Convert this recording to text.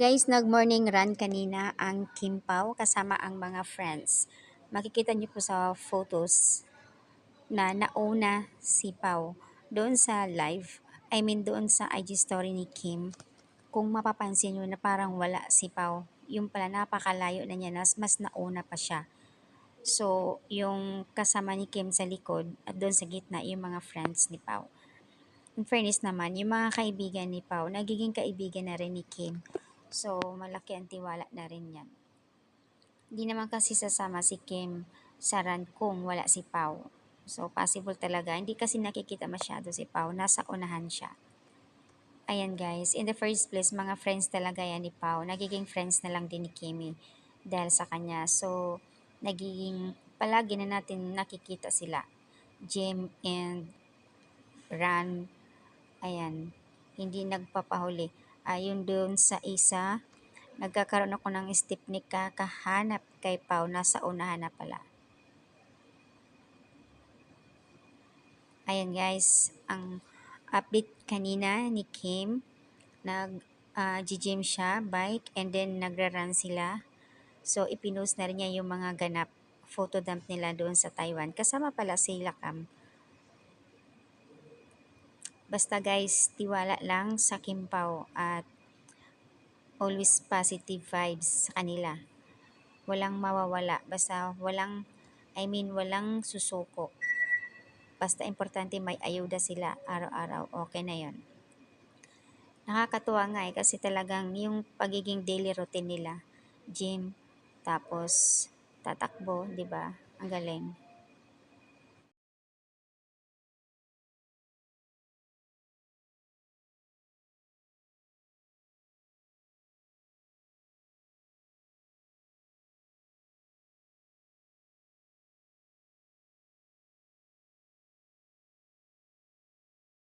Guys, nag-morning run kanina ang Kim Pao kasama ang mga friends. Makikita niyo po sa photos na nauna si Pao doon sa live. Doon sa IG story ni Kim. Kung mapapansin niyo na parang wala si Pao. Yung pala napakalayo na niya, mas nauna pa siya. So, yung kasama ni Kim sa likod at doon sa gitna yung mga friends ni Pao. In fairness naman, yung mga kaibigan ni Pao, nagiging kaibigan na rin ni Kim. So, malaki ang tiwala na rin yan. Di naman kasi sasama si Kim sa run kung wala si Pao. So, possible talaga. Hindi kasi nakikita masyado si Pao. Nasa unahan siya. Ayan guys, in the first place, mga friends talaga yan ni Pao. Nagiging friends na lang din ni Kimi dahil sa kanya. So, nagiging palagi na natin nakikita sila. Jim and Ran. Ayan, hindi nagpapahuli. Ayun doon sa isa, nagkakaroon ako ng Stepney kakahanap kay Pau, nasa unahan na pala. Ayan guys, ang update kanina ni Kim, nag-gym siya, bike, and then nagra-run sila. So, ipinost na rin niya yung mga ganap photo dump nila doon sa Taiwan. Kasama pala si Lakam. Basta guys, tiwala lang sa Kim Pao at always positive vibes sa kanila. Walang mawawala. Basta walang susuko. Basta importante may ayuda sila araw-araw. Okay na yon. Nakakatuwa nga kasi talagang yung pagiging daily routine nila. Gym, tapos tatakbo, di ba? Ang galing.